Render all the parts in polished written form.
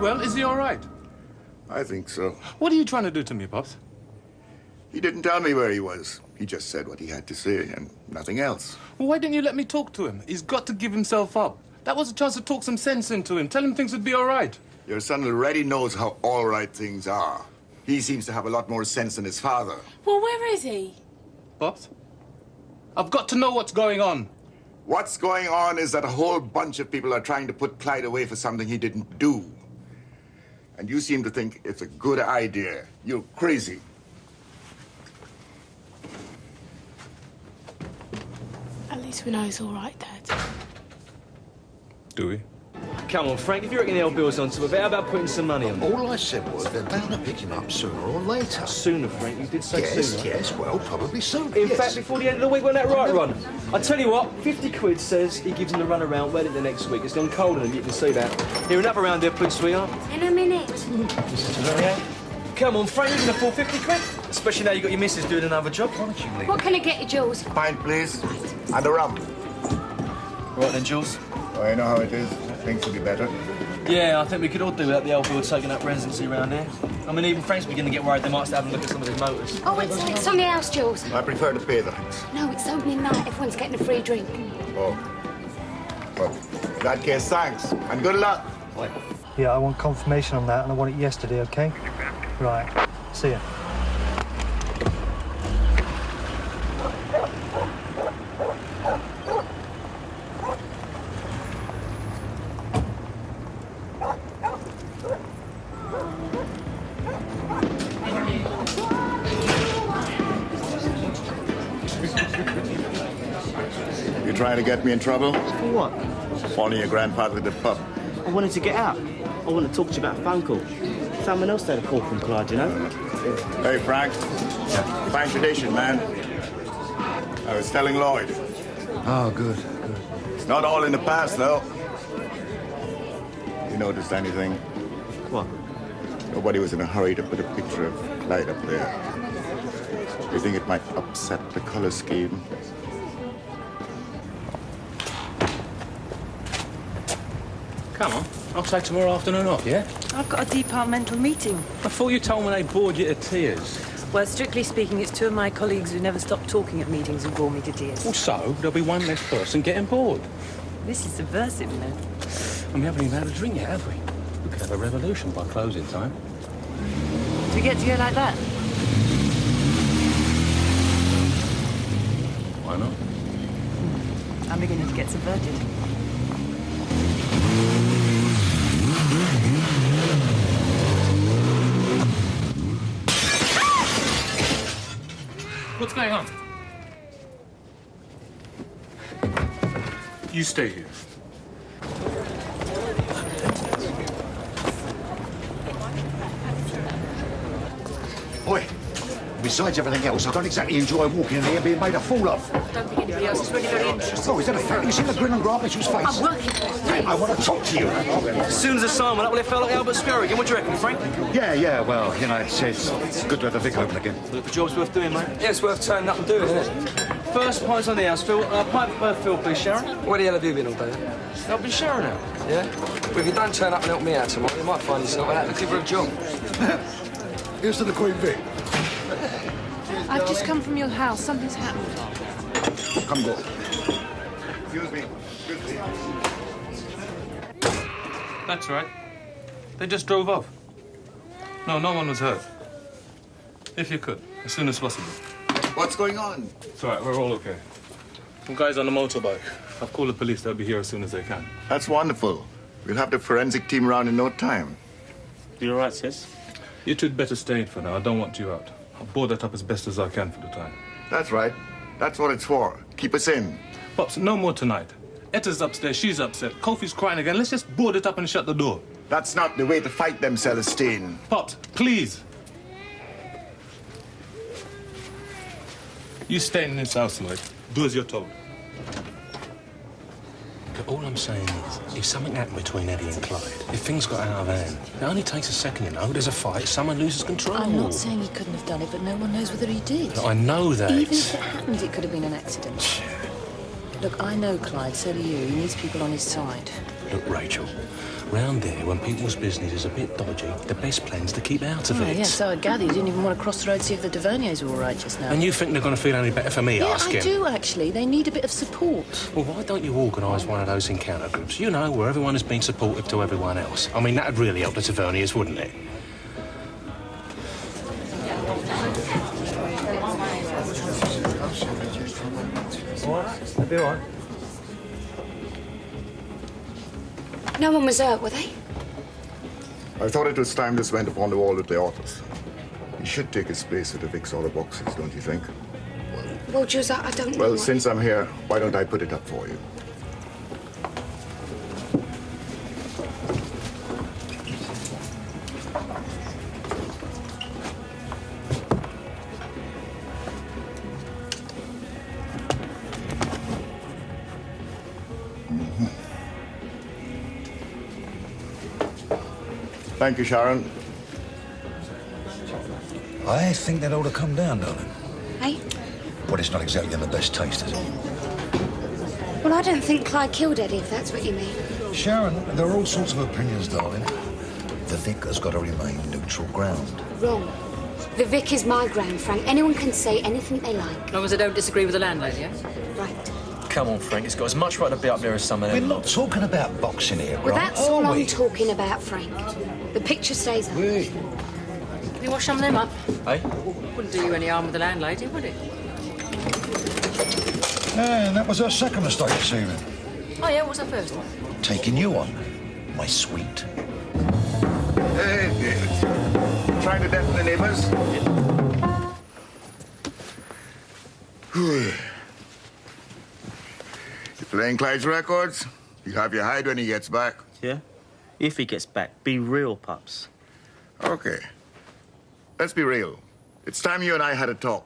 well? Is he all right? I think so. What are you trying to do to me, Pops? He didn't tell me where he was. He just said what he had to say and nothing else. Well, why didn't you let me talk to him? He's got to give himself up. That was a chance to talk some sense into him. Tell him things would be all right. Your son already knows how all right things are. He seems to have a lot more sense than his father. Well, where is he? Pops? I've got to know what's going on. What's going on is that a whole bunch of people are trying to put Clyde away for something he didn't do. And you seem to think it's a good idea. You're crazy. At least we know he's all right, Dad. Do we? Come on, Frank, if you reckon the old bill's onto a bit, how about putting some money on it? All I said was they're bound to pick him up sooner or later. Sooner, Frank, you did say sooner. Yes, well, probably sooner. In fact, before the end of the week, when that right run. I tell you what, 50 quid says he gives him the run around well into next week. It's gone cold on him, you can see that. Here, enough around there, please, sweetheart. In a minute. Come on, Frank, you can afford 50 quid? Especially now you've got your missus doing another job. Why don't you leave? What can I get you, Jules? Pint, please. And a rum. Right then, Jules. Oh, I know how it is. Things will be better. Yeah, I think we could all do without the old bill taking up residency around here. I mean, even Frank's beginning to get worried they might start having a look at some of his motors. Oh, it's on the house, Jules. I prefer to pay the rent. No, it's opening night. Everyone's getting a free drink. Oh. Well, in that case, thanks. And good luck. Yeah, I want confirmation on that, and I want it yesterday, okay? Right. See ya. You trying to get me in trouble? For what? Following your grandfather to the pub. I wanted to get out. I wanted to talk to you about a phone call. Someone else had a call from Clyde, you know? Hey, Frank. Fine tradition, man. I was telling Lloyd. Oh, good. It's not all in the past, though. You noticed anything? What? Nobody was in a hurry to put a picture of Clyde up there. You think it might upset the color scheme? Come on. I'll take tomorrow afternoon off, yeah? I've got a departmental meeting. I thought you told me they bored you to tears. Well, strictly speaking, it's two of my colleagues who never stop talking at meetings who bore me to tears. Well, so there'll be one less person getting bored. This is subversive, Ned. And we haven't even had a drink yet, have we? We could have a revolution by closing time. Do we get to go like that? Why not? I'm beginning to get subverted. What's going on? You stay here. Oi, besides everything else, I don't exactly enjoy walking in here being made a fool of. I don't think anybody else is really very interested. Oh, is that a fact? You seen the grin on Gravish's face? I'm working for it. I want to talk to you. As soon as the sign went up, well, it felt like Albert Square again. What do you reckon, Frank? Yeah, well, you know, it's good to have the Vic open again. Look, the job's worth doing, mate. Yeah, it's worth turning up and doing, isn't it? First pints on the house, Phil. Pint for Phil, please, Sharon. Where the hell have you been all day? I've been Sharon out. Yeah? Well, if you don't turn up and help me out tomorrow, you might find yourself out looking for a job. Here's to the Queen Vic. I've just come from your house. Something's happened. Come go. Excuse me. That's right. They just drove off. No one was hurt. If you could, as soon as possible. What's going on? It's all right, we're all okay. Some guys on a motorbike. I've called the police. They'll be here as soon as they can. That's wonderful. We'll have the forensic team around in no time. You all right, sis? You two'd better stay in for now. I don't want you out. I'll board that up as best as I can for the time. That's right. That's what it's for. Keep us in. Pops, no more tonight. Etta's upstairs. She's upset. Kofi's crying again. Let's just board it up and shut the door. That's not the way to fight them, Celestine. Pops, please. You stay in this house, Lloyd. Do as you're told. All I'm saying is, if something happened between Eddie and Clyde, if things got out of hand, it only takes a second, you know. There's a fight, someone loses control. I'm not saying he couldn't have done it, but no one knows whether he did. I know that. Even if it happened, it could have been an accident. Look, I know Clyde, so do you. He needs people on his side. Look, Rachel, Round there, when people's business is a bit dodgy, the best plan's to keep out of it. Yeah, so I gather you didn't even want to cross the road to see if the Deverniers were all right just now. And you think they're going to feel any better for me asking? I do, actually. They need a bit of support. Well, why don't you organise one of those encounter groups, you know, where everyone has been supportive to everyone else? I mean, that'd really help the Deverniers, wouldn't it? All right, they'll be all right. No one was hurt, were they? I thought it was time this went upon the wall at the office. He should take his place at the Vic's other boxes, don't you think? Well, Jules, I don't know. Well, since I'm here, why don't I put it up for you? Thank you, Sharon. I think that ought to come down, darling. Hey? But it's not exactly in the best taste, is it? Well, I don't think Clyde killed Eddie, if that's what you mean. Sharon, there are all sorts of opinions, darling. The Vic has got to remain neutral ground. Wrong. The Vic is my ground, Frank. Anyone can say anything they like. As long as they don't disagree with the landlady, yeah? Right. Come on, Frank. It's got as much right to be up there as some of them. We're not talking about boxing here, Well, right? that's all Are we? I'm talking about, Frank. The picture stays up. We. Can you wash some of them up? Hey? Wouldn't do you any harm with the landlady, would it? And that was our second mistake this evening. Oh, yeah, what's the first one? Taking you on, my sweet. Trying to deafen the neighbors? You're playing Clyde's records? You have your hide when he gets back. Yeah? If he gets back, be real, pups. Okay. Let's be real. It's time you and I had a talk.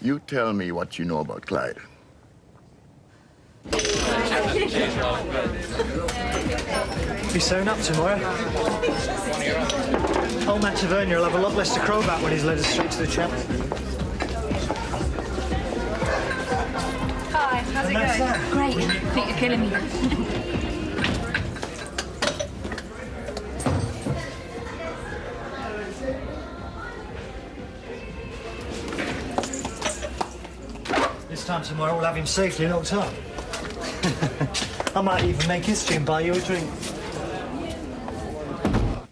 You tell me what you know about Clyde. Be sewn up tomorrow. Old man Tavernier will have a lot less to crow about when he's led us straight to the chapel. Hi, how's it going? Great. I think you're killing me. This time tomorrow we'll have him safely locked up. I might even make history and buy you a drink.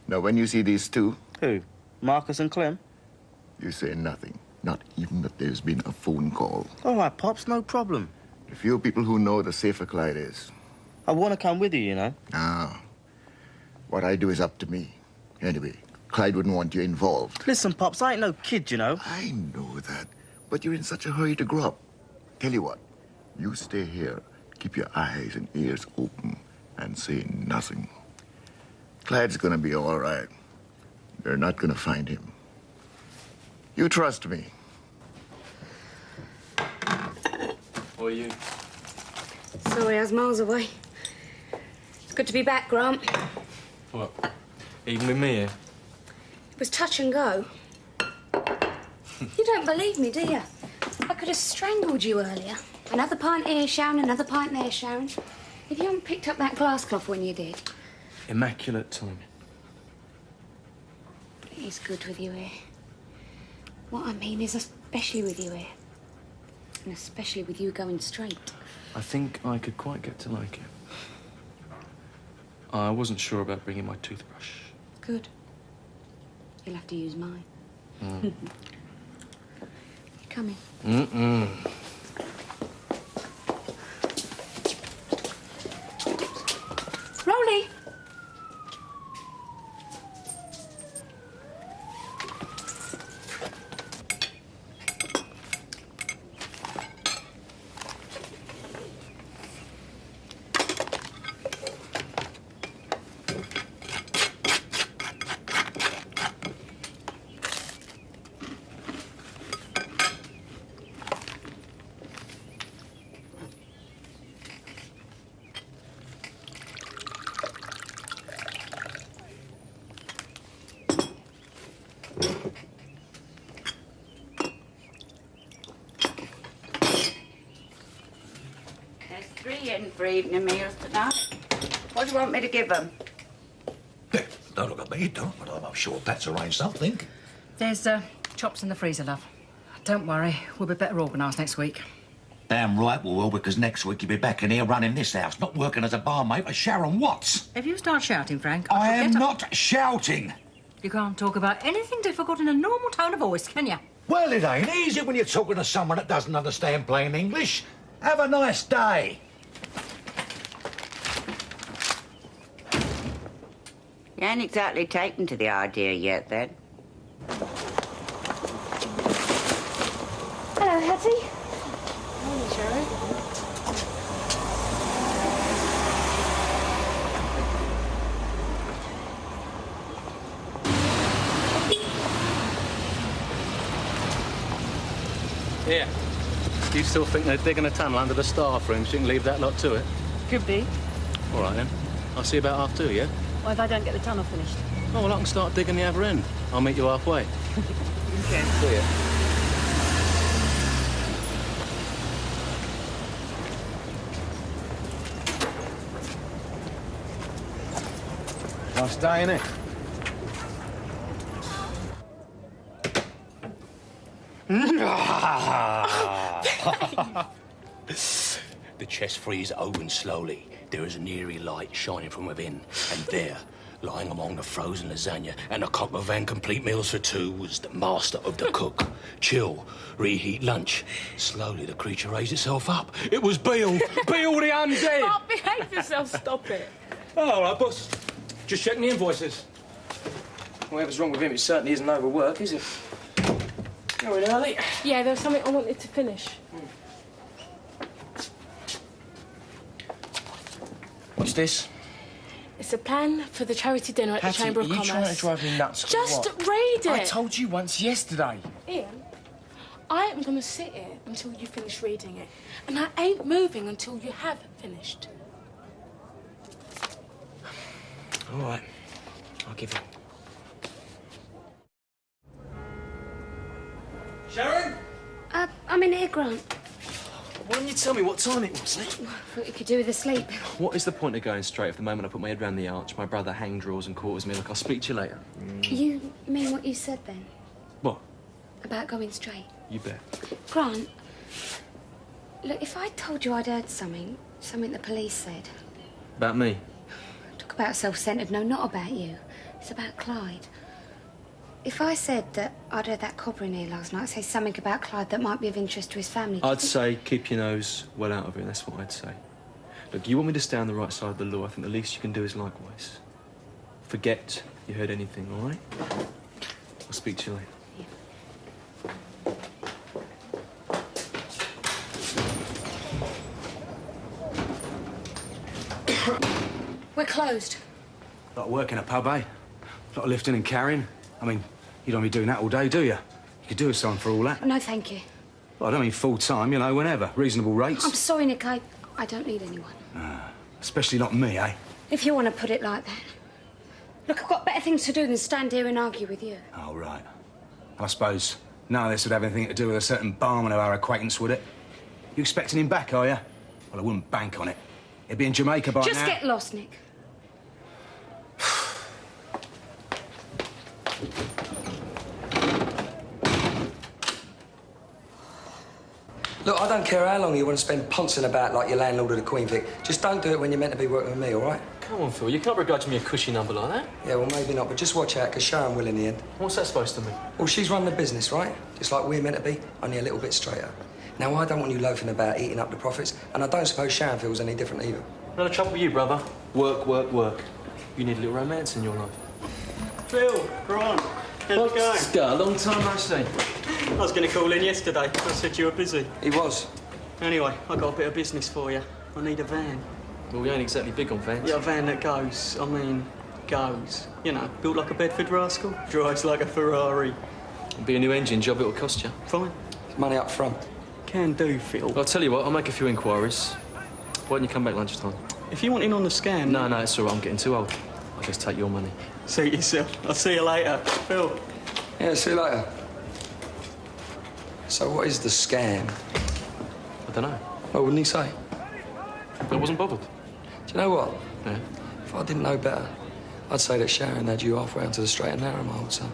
Now, when you see these two, Who? Marcus and Clem? you say nothing. Not even that there's been a phone call. All right, Pops, no problem. The few people who know, the safer Clyde is. I want to come with you, you know. Now, what I do is up to me. Anyway, Clyde wouldn't want you involved. Listen, Pops, I ain't no kid, you know. I know that, but you're in such a hurry to grow up. Tell you what, you stay here, keep your eyes and ears open, and say nothing. Clyde's gonna be all right. They're not gonna find him. You trust me. Or you? Sorry, I was miles away. It's good to be back, Grant. What? Even with me here? It was touch and go. You don't believe me, do you? I could have strangled you earlier. Another pint here, Sharon, another pint there, Sharon. If you hadn't picked up that glass cloth when you did. Immaculate timing. It is good with you here. What I mean is especially with you here. And especially with you going straight. I think I could quite get to like it. I wasn't sure about bringing my toothbrush. Good. You'll have to use mine. Come in. Rolly! There's 3 in for evening meals tonight. What do you want me to give them? Don't look at me, don't. But I'm sure Pat's arranged something. There's chops in the freezer, love. Don't worry, we'll be better organised next week. Damn right we will, because next week you'll be back in here running this house, not working as a barmaid for Sharon Watts. If you start shouting, Frank, I am not shouting. You can't talk about anything difficult in a normal tone of voice, can you? Well, it ain't easy when you're talking to someone that doesn't understand plain English. Have a nice day. You ain't exactly taken to the idea yet, then. Hello, Hetty. Morning, Sharon. Here. You still think they're digging a tunnel under the staff room so you can leave that lot to it? Could be. All right, then. I'll see you about 2:30, yeah? Well, if I don't get the tunnel finished. Oh, well, I can start digging the other end. I'll meet you halfway. Okay. See ya. Nice day, innit? The chest frees open slowly. There is an eerie light shining from within. And there, lying among the frozen lasagna and a cock of van complete meals for two, was the master of the cook. Chill, reheat lunch. Slowly the creature raised itself up. It was Beale. Beale the undead. Oh, behave yourself, stop it. Oh, all right, boss. Just checking the invoices. Whatever's wrong with him, it certainly isn't overwork, is it? You're in early. Yeah, there was something I wanted to finish. What's this? It's a plan for the charity dinner at the Chamber of Commerce. Are you trying to drive me nuts? Just or what? read it. I told you once yesterday. Ian, I am going to sit here until you finish reading it. And I ain't moving until you have finished. All right. I'll give you. Sharon? I'm in here, Grant. Why didn't you tell me what time it was, I thought you could do with a sleep. What is the point of going straight if the moment I put my head round the arch, my brother hang draws and quarters me? Look, I'll speak to you later. You mean what you said then? What? About going straight? You bet. Grant, look, if I told you I'd heard something the police said. About me? Talk about self-centred. No, not about you. It's about Clyde. If I said that I'd heard that cobber in here last night say something about Clyde that might be of interest to his family... I'd say keep your nose well out of it, that's what I'd say. Look, you want me to stay on the right side of the law, I think the least you can do is likewise. Forget you heard anything, all right? I'll speak to you later. We're closed. A lot of work in a pub, eh? A lot of lifting and carrying. I mean, you don't be doing that all day, do you? You could do with someone for all that. No, thank you. Well, I don't mean full-time, you know, whenever. Reasonable rates. I'm sorry, Nick, I don't need anyone. Especially not me, eh? If you want to put it like that. Look, I've got better things to do than stand here and argue with you. Oh, right. I suppose none of this would have anything to do with a certain barman of our acquaintance, would it? You expecting him back, are you? Well, I wouldn't bank on it. He'd be in Jamaica by now. Just get lost, Nick. Look, I don't care how long you want to spend pouncing about like your landlord of the Queen Vic. Just don't do it when you're meant to be working with me, all right? Come on, Phil, you can't begrudge me a cushy number like that. Yeah, well, maybe not, but just watch out, because Sharon will in the end. What's that supposed to mean? Well, she's run the business, right? Just like we're meant to be, only a little bit straighter. Now, I don't want you loafing about eating up the profits, and I don't suppose Sharon feels any different either. No trouble with you, brother. Work, work, work. You need a little romance in your life. Phil, Ron, how's it going? Scar, long time no see. I was going to call in yesterday. I said you were busy. He was. Anyway, I got a bit of business for you. I need a van. Well, we ain't exactly big on vans. Yeah, a van that goes. I mean, goes. You know, built like a Bedford rascal, drives like a Ferrari. It'll be a new engine job, it'll cost you. Fine. Money up front. Can do, Phil. I'll tell you what, I'll make a few inquiries. Why don't you come back lunchtime? If you want in on the scam... No, it's all right, I'm getting too old. I'll just take your money. Suit yourself. I'll see you later. Phil. Yeah, see you later. So what is the scam? I don't know. What wouldn't he say? I wasn't bothered. Do you know what? Yeah. If I didn't know better, I'd say that Sharon had you halfway onto the straight and narrow, my old son.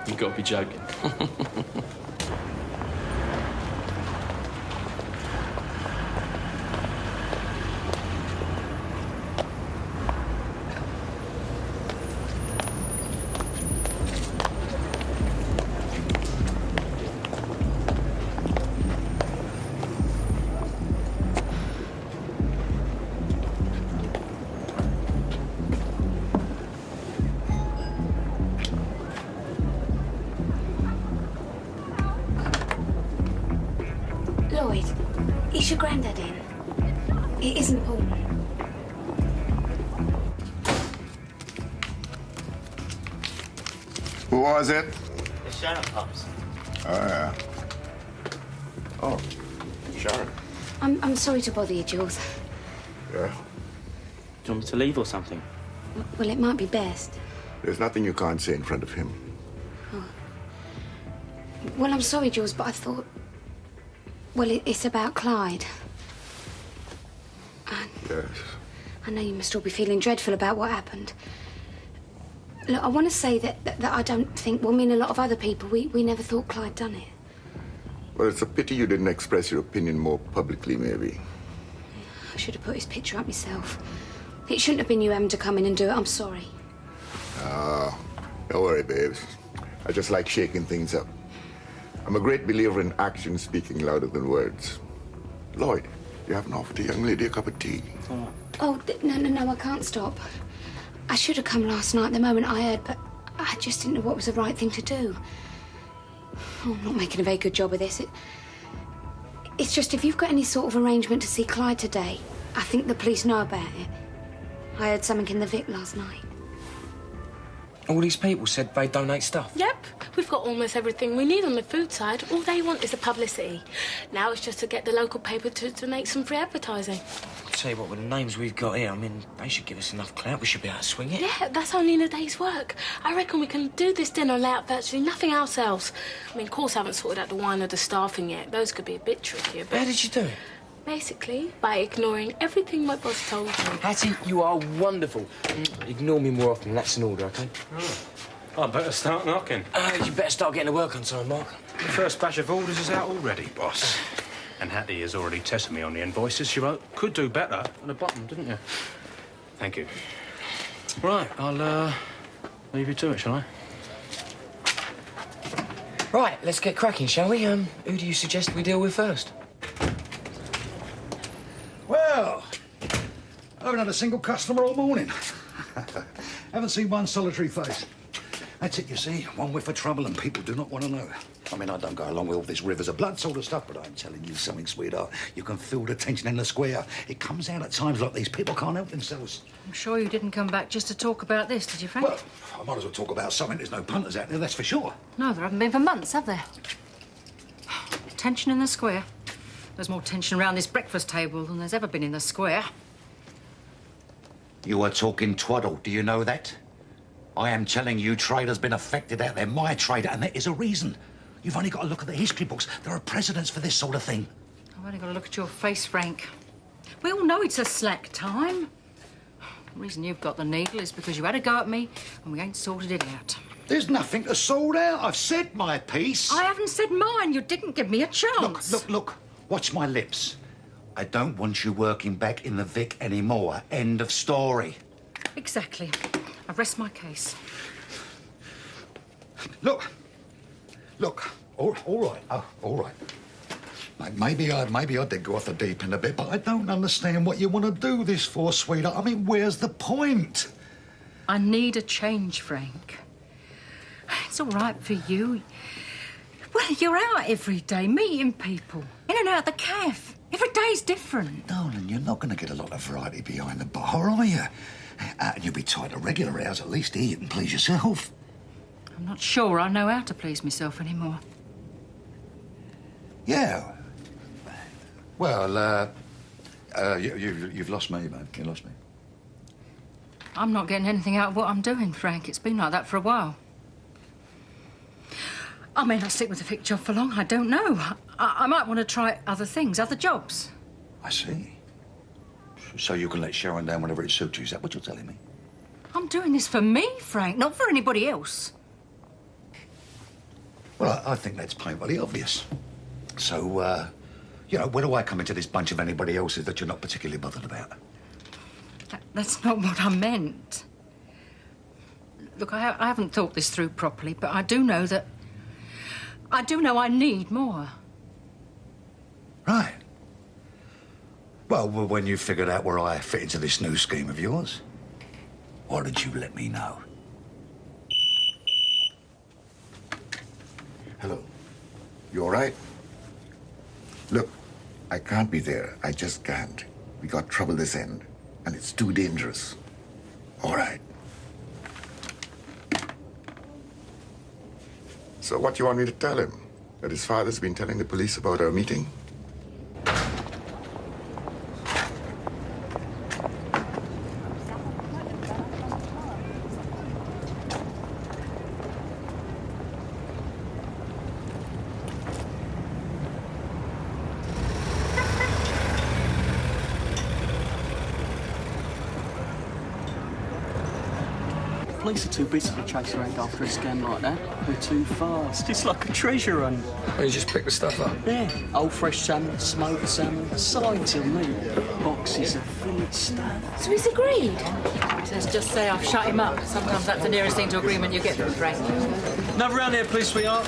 You've got to be joking. Lloyd, is your granddad in? It is important. Who was it? It's Sharon, Pops. Oh, yeah. Oh, Sharon. I'm sorry to bother you, Jules. Yeah? Do you want me to leave or something? Well, it might be best. There's nothing you can't say in front of him. Oh. Well, I'm sorry, Jules, but I thought... Well, it's about Clyde. Yes. I know you must all be feeling dreadful about what happened. Look, I want to say that I don't think, well, me and a lot of other people, we never thought Clyde done it. Well, it's a pity you didn't express your opinion more publicly, maybe. I should have put his picture up myself. It shouldn't have been you having to come in and do it. I'm sorry. Oh, don't worry, babes. I just like shaking things up. I'm a great believer in action speaking louder than words. Lloyd, you haven't offered the young lady a cup of tea. Oh, no, I can't stop. I should have come last night the moment I heard, but I just didn't know what was the right thing to do. Oh, I'm not making a very good job of this. It's just if you've got any sort of arrangement to see Clyde today, I think the police know about it. I heard something in the Vic last night. All these people said they donate stuff. Yep, we've got almost everything we need on the food side. All they want is the publicity. Now it's just to get the local paper to make some free advertising. I'll tell you what, with the names we've got here, I mean, they should give us enough clout. We should be able to swing it. Yeah, that's only in a day's work. I reckon we can do this dinner and lay out virtually nothing else. I mean, of course, I haven't sorted out the wine or the staffing yet. Those could be a bit trickier, but... How did you do it? Basically, by ignoring everything my boss told me. Hattie, you are wonderful. Ignore me more often. That's an order, OK? I better start knocking. You better start getting to work on time, Mark. The first batch of orders is out already, boss. And Hattie has already tested me on the invoices she wrote. Could do better at the bottom, didn't you? Thank you. Right, I'll leave you to it, shall I? Right, let's get cracking, shall we? Who do you suggest we deal with first? Well, I haven't had a single customer all morning. Haven't seen one solitary face. That's it, you see. One whiff of trouble and people do not want to know. I mean, I don't go along with all this rivers of blood sort of stuff, but I'm telling you something, sweetheart. You can feel the tension in the square. It comes out at times like these people can't help themselves. I'm sure you didn't come back just to talk about this, did you, Frank? Well, I might as well talk about something. There's no punters out there, that's for sure. No, there haven't been for months, have there? Tension in the square. There's more tension around this breakfast table than there's ever been in the square. You are talking twaddle, do you know that? I am telling you, trade has been affected out there, my trade, and there is a reason. You've only got to look at the history books. There are precedents for this sort of thing. I've only got to look at your face, Frank. We all know it's a slack time. The reason you've got the needle is because you had a go at me and we ain't sorted it out. There's nothing to sort out. I've said my piece. I haven't said mine. You didn't give me a chance. Look. Watch my lips. I don't want you working back in the Vic anymore. End of story. Exactly. I rest my case. Look. All right. Oh, all right. Maybe I did go off the deep end a bit, but I don't understand what you want to do this for, sweetheart. I mean, where's the point? I need a change, Frank. It's all right for you. Well, you're out every day, meeting people, in and out the cafe. Every day's different. Darling, you're not going to get a lot of variety behind the bar, are you? And you'll be tied to regular hours. At least here you can please yourself. I'm not sure I know how to please myself anymore. Yeah. Well, you've lost me, babe. You lost me. I'm not getting anything out of what I'm doing, Frank. It's been like that for a while. I may not stick with the Vic job for long. I don't know. I might want to try other things, other jobs. I see. So you can let Sharon down whenever it suits you. Is that what you're telling me? I'm doing this for me, Frank, not for anybody else. Well, I think that's painfully obvious. So, you know, where do I come into this bunch of anybody else's that you're not particularly bothered about? That's not what I meant. Look, I haven't thought this through properly, but I do know that... I do know I need more. Right. Well, when you figured out where I fit into this new scheme of yours, why did you let me know? Hello. You all right? Look, I can't be there. I just can't. We got trouble this end, and it's too dangerous. All right. So what do you want me to tell him? That his father's been telling the police about our meeting? Police are too busy to chase around after a scam like that. We're too fast. It's like a treasure hunt. Oh, you just pick the stuff up? Yeah. Old fresh salmon, smoked salmon, sides of meat, boxes of fillet stuff. So he's agreed? Let's just say I've shut him up. Sometimes that's the nearest thing to agreement you get from Frank. Another round here, please, sweetheart.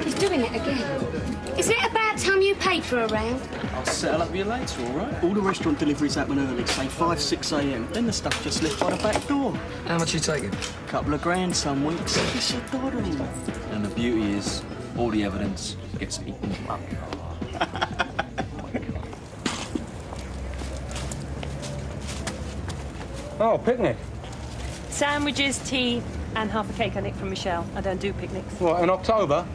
He's doing it again. Isn't it about time you paid for a round? I'll settle up with you later, all right? All the restaurant deliveries happen early, say 5, 6 a.m. Then the stuff just left by the back door. How much you taking? Couple of grand some weeks. It's a doddle. And the beauty is, all the evidence gets eaten up. Oh, picnic. Sandwiches, tea, and half a cake, I think, from Michelle. I don't do picnics. What, in October?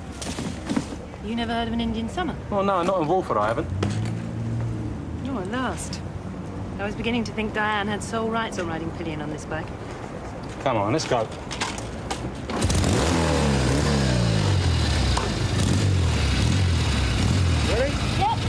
You never heard of an Indian summer? Well, no, not in Walford, I haven't. Oh, at last. I was beginning to think Diane had sole rights on riding pillion on this bike. Come on, let's go. Ready? Yep.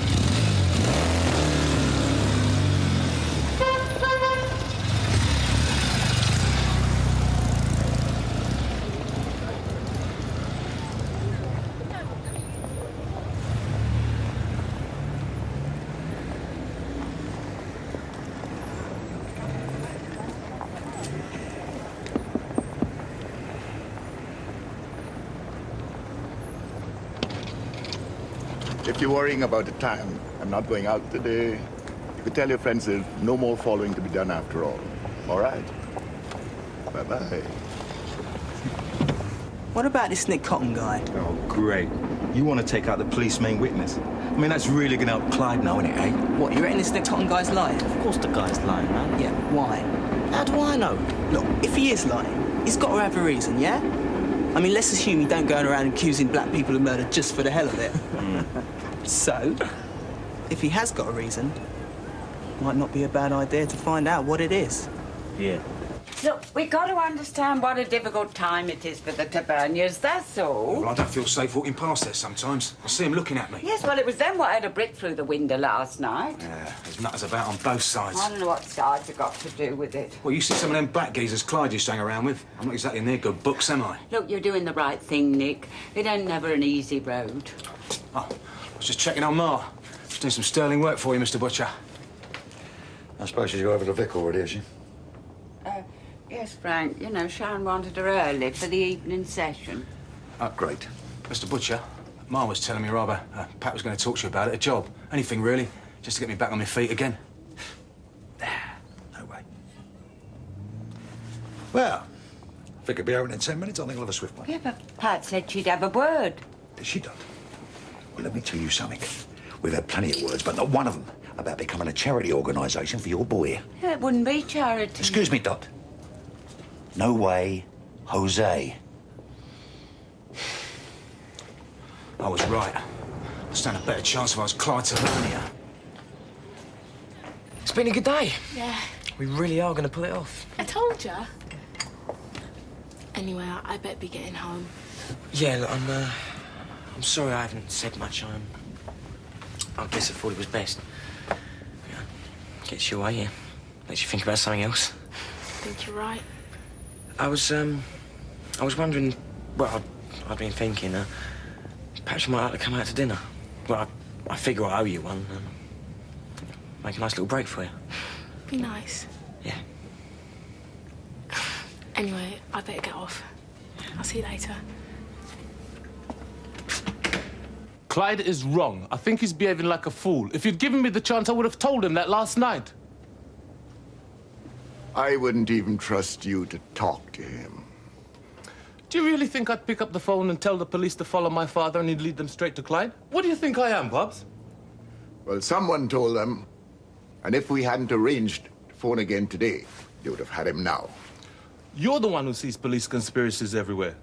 If you're worrying about the time, I'm not going out today. You could tell your friends there's no more following to be done after all. All right? Bye-bye. What about this Nick Cotton guy? Oh, great. You want to take out the police main witness? I mean, that's really going to help Clyde now, isn't it, eh? What, you reckon this Nick Cotton guy's lying? Of course the guy's lying, man. Yeah, why? How do I know? Look, if he is lying, he's got to have a reason, yeah? I mean, let's assume he don't go around accusing black people of murder just for the hell of it. So, if he has got a reason, might not be a bad idea to find out what it is. Yeah. Look, we've got to understand what a difficult time it is for the Taberniers, that's all. Well, I don't feel safe walking past there sometimes. I see them looking at me. Yes, well, it was them what had a brick through the window last night. Yeah, there's nutters about on both sides. I don't know what sides have got to do with it. Well, you see some of them black geezers Clyde used to hang around with. I'm not exactly in their good books, am I? Look, you're doing the right thing, Nick. It ain't never an easy road. Oh, I was just checking on Ma. She's doing some sterling work for you, Mr. Butcher. I suppose she's got over to Vic already, has she? Yes, Frank. You know, Sharon wanted her early for the evening session. Oh, great. Mr. Butcher, Ma was telling me rather Pat was going to talk to you about it, a job. Anything, really, just to get me back on my feet again. No way. Well, if it could be over in 10 minutes, I think I'll have a swift one. Yeah, but Pat said she'd have a word. She don't. Well, let me tell you something. We've had plenty of words, but not one of them about becoming a charity organisation for your boy. Yeah, it wouldn't be charity. Excuse me, Dot. No way, Jose. I was right. I'd stand a better chance if I was Clyde Tavernier. It's been a good day. Yeah. We really are going to pull it off. I told ya. Anyway, I better be getting home. Yeah, look, I'm sorry I haven't said much. I guess I thought it was best. Yeah. Gets you away, yeah. Makes you think about something else. I think you're right. I was wondering, well, I've been thinking, perhaps you might like to come out to dinner. Well, I figure I owe you one. Make a nice little break for you. Be nice. Yeah. Anyway, I better get off. I'll see you later. Clyde is wrong. I think he's behaving like a fool. If you'd given me the chance, I would have told him that last night. I wouldn't even trust you to talk to him. Do you really think I'd pick up the phone and tell the police to follow my father and he'd lead them straight to Clyde? What do you think I am, Pops? Well, someone told them, and if we hadn't arranged to phone again today, they would have had him now. You're the one who sees police conspiracies everywhere.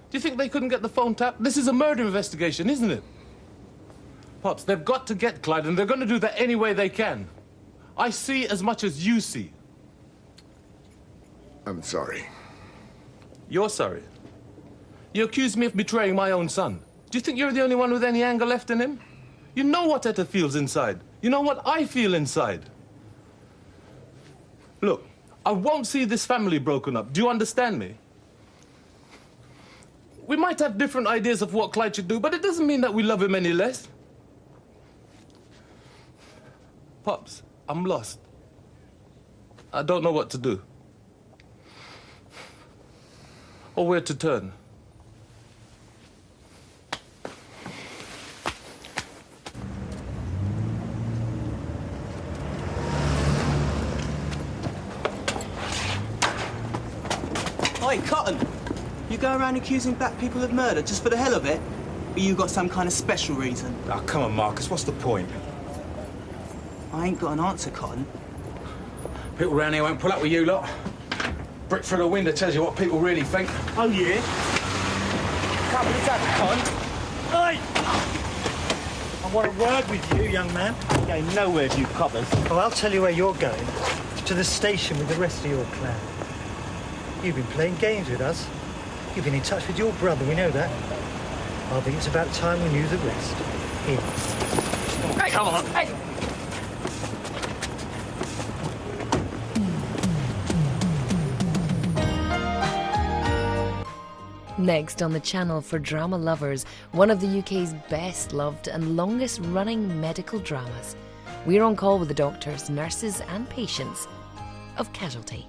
Do you think they couldn't get the phone tapped? This is a murder investigation, isn't it? Pops, they've got to get Clyde, and they're going to do that any way they can. I see as much as you see. I'm sorry. You're sorry. You accuse me of betraying my own son. Do you think you're the only one with any anger left in him? You know what Etta feels inside. You know what I feel inside. Look, I won't see this family broken up. Do you understand me? We might have different ideas of what Clyde should do, but it doesn't mean that we love him any less. Pops, I'm lost. I don't know what to do. Or where to turn. Oi, Cotton! You go around accusing black people of murder just for the hell of it? Or you got some kind of special reason? Oh, come on, Marcus, what's the point? I ain't got an answer, Cotton. People around here won't pull up with you lot. Brick through the window tells you what people really think. Oh, yeah? Come on, Cotton. Oi! I want a word with you, young man. You're going nowhere, you coppers. Oh, I'll tell you where you're going. To the station with the rest of your clan. You've been playing games with us. You've been in touch with your brother, we know that. I think it's about time we knew the rest. Here. Hey, come on. Hey. Next on the channel for drama lovers, one of the UK's best loved and longest running medical dramas. We're on call with the doctors, nurses and patients of Casualty.